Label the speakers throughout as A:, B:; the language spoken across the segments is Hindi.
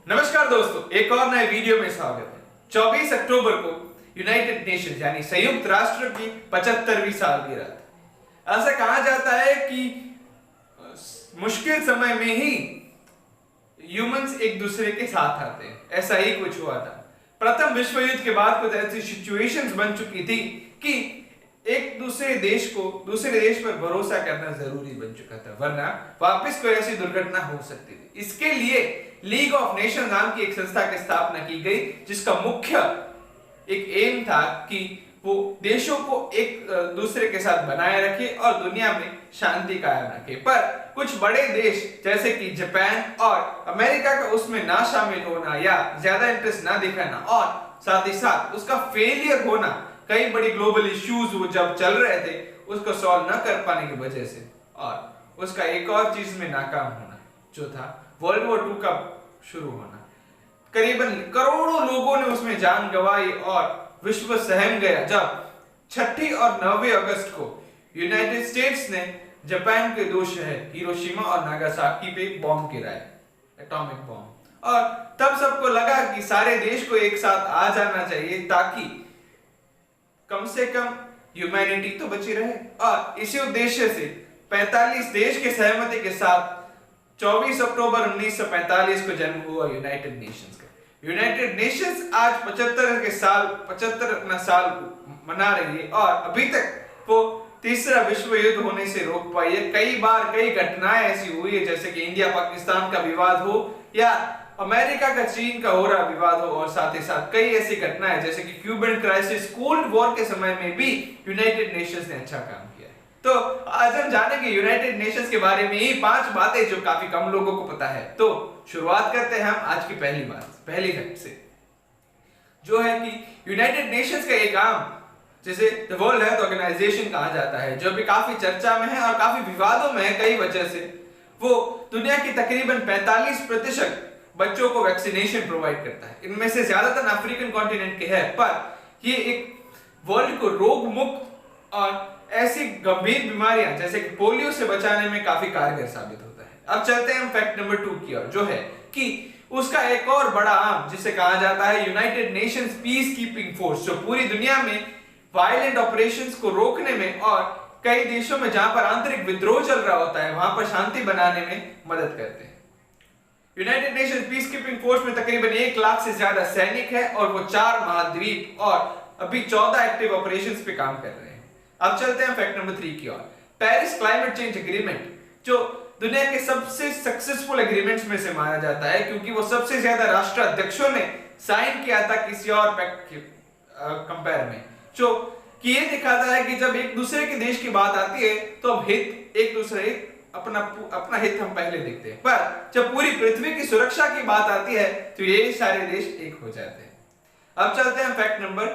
A: नमस्कार दोस्तों, एक और नए वीडियो में स्वागत है। 24 अक्टूबर को यूनाइटेड नेशंस यानी संयुक्त राष्ट्र की 75वीं सालगिरह है। ऐसा कहा जाता है कि मुश्किल समय में ही ह्यूमंस एक दूसरे के साथ आते हैं। ऐसा ही कुछ हुआ था। प्रथम विश्व युद्ध के बाद कुछ ऐसी सिचुएशंस बन चुकी थी कि एक दूसरे देश को दूसरे देश पर भरोसा करना जरूरी बन चुका था, वरना वापस कोई ऐसी दुर्घटना हो सकती थी। इसके लिए लीग ऑफ नेशन नाम की एक संस्था की स्थापना की गई, जिसका मुख्य एक एम था कि वो देशों को एक दूसरे के साथ बनाए रखे और दुनिया में शांति कायम रखे। पर कुछ बड़े देश जैसे कि जापान और अमेरिका का उसमें ना शामिल होना या ज्यादा इंटरेस्ट ना दिखाना और साथ ही साथ उसका फेलियर होना, कई बड़ी ग्लोबल इश्यूज वो जब चल रहे थे उसको सॉल्व न कर पाने की वजह से, और उसका एक और चीज में नाकाम होना जो था वर्ल्ड वॉर 2 का शुरू होना। करीबन करोड़ों लोगों ने उसमें जान गंवाई और विश्व सहम गया जब 6 और 9 अगस्त को यूनाइटेड स्टेट्स ने जापान के 2 शहर हिरोशिमा और नागासाकी पे बॉम्ब गिराए, एटॉमिक बॉम्ब। और तब सबको लगा कि सारे देश को एक साथ आ जाना चाहिए ताकि कम से कम ह्यूमैनिटी तो बची रहे। और इसी उद्देश्य से 45 देश के सहमति के साथ 24 अक्टूबर 1945 को जन्म हुआ यूनाइटेड नेशंस का। यूनाइटेड नेशंस आज 75 साल मना रही है और अभी तक वो तीसरा विश्व युद्ध होने से रोक पाई है। कई बार कई घटनाएं ऐसी हुई है, जैसे कि इंडिया पाकिस्तान का विवाद हो या अमेरिका का चीन का हो रहा विवाद हो, और साथ ही साथ कई ऐसी घटनाएं जैसे कि क्यूबन क्राइसिस, कोल्ड वॉर के समय में भी यूनाइटेड नेशंस ने अच्छा काम किया है। तो आज हम जानेंगे यूनाइटेड नेशंस के बारे में ही 5 बातें जो काफी कम लोगों को पता है। तो शुरुआत करते हैं हम आज की पहली फैक्ट से, जो है कि यूनाइटेड नेशंस का एक आम जिसे द वर्ल्ड हेल्थ ऑर्गेनाइजेशन कहा जाता है, जो भी काफी चर्चा में है और काफी विवादों में है कई वजह से। वो दुनिया की तकरीबन 45% बच्चों को वैक्सीनेशन प्रोवाइड करता है। इनमें से ज्यादातर अफ्रीकन कॉन्टिनेंट के हैं, पर ये एक वर्ल्ड को रोग मुक्त और ऐसी गंभीर बीमारियां जैसे कि पोलियो से बचाने में काफी कारगर साबित होता है। अब चलते हैं हम फैक्ट नंबर 2 की ओर, जो है कि उसका एक और बड़ा आर्म जिसे कहा जाता है United Nations peacekeeping force, जो पूरी दुनिया में वायलेंट ऑपरेशंस को रोकने में और कई देशों में जहां पर आंतरिक विद्रोह चल रहा होता है वहां पर शांति बनाने में मदद करते हैं। United Nations peacekeeping force में तकरीबन 1 लाख से ज्यादा सैनिक है और वो 4 महाद्वीप और अभी 14 एक्टिव ऑपरेशंस पे काम कर रहे हैं। अब चलते हैं फैक्ट नंबर 3 की ओर। पेरिस क्लाइमेट चेंज एग्रीमेंट, जो दुनिया के सबसे सक्सेसफुल एग्रीमेंट्स में से माना जाता है, क्योंकि वो सबसे ज्यादा राष्ट्राध्यक्षों ने साइन किया था किसी और पैक्ट के कंपेयर में, जो कि ये दिखाता है कि जब एक दूसरे के देश की बात आती है तो अब हित एक दूसरे अपना हित हम पहले देखते हैं, पर जब पूरी पृथ्वी की सुरक्षा की बात आती है तो ये सारे देश एक हो जाते हैं। अब चलते हैं फैक्ट नंबर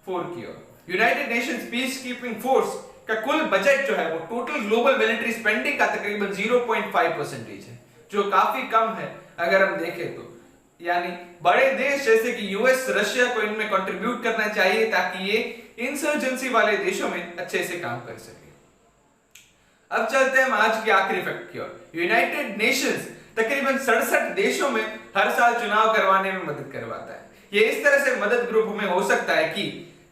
A: 4 की ओर। United Nations peacekeeping force का कुल बजट जो है वो टोटल ग्लोबल मिलिट्री स्पेंडिंग का तकरीबन 0.5% है, जो काफी कम है अगर हम देखें तो। यानी बड़े देश जैसे कि यूएस, रशिया को इनमें कंट्रीब्यूट करना चाहिए ताकि ये इंसर्जेंसी वाले देशों में अच्छे से काम कर सके। अब चलते हैं हम आज की आखिरी फैक्ट की ओर। यूनाइटेड नेशंस तकरीबन 67 देशों में हर साल चुनाव करवाने में मदद करवाता है। ये इस तरह से मदद ग्रुप में हो सकता है कि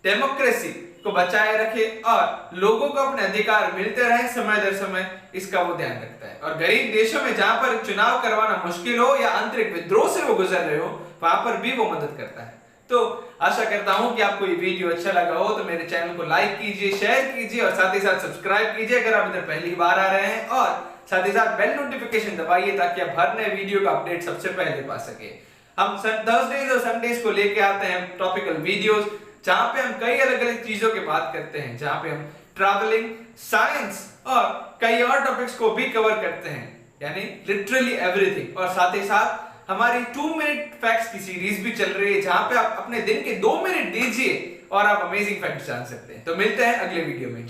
A: डेमोक्रेसी को बचाए रखे और लोगों को अपने अधिकार मिलते रहे समय दर समय, इसका वो ध्यान रखता है। और गरीब देशों में जहां पर चुनाव करवाना मुश्किल हो या आंतरिक विद्रोह से वो गुजर रहे हो, वहां पर भी वो मदद करता है। तो आशा करता हूं कि आपको ये वीडियो अच्छा लगा हो, तो मेरे चैनल को लाइक कीजिए, शेयर कीजिए और साथ ही साथ सब्सक्राइब कीजिए अगर आप इधर पहली बार आ रहे हैं, और साथ ही साथ बेल नोटिफिकेशन दबाइए ताकि आप हर नए वीडियो का अपडेट सबसे पहले पा सके। हम थर्सडेज और संडेज को लेके आते हैं टॉपिकल वीडियोस, जहां पे हम कई अलग अलग चीजों की बात करते हैं, जहां पे हम ट्रैवलिंग, साइंस और कई और टॉपिक्स को भी कवर करते हैं, यानी लिटरली एवरीथिंग। और साथ ही साथ हमारी 2 मिनट फैक्ट्स की सीरीज भी चल रही है, जहां पे आप अपने दिन के 2 मिनट दीजिए और आप अमेजिंग फैक्ट्स जान सकते हैं। तो मिलते हैं अगले वीडियो में।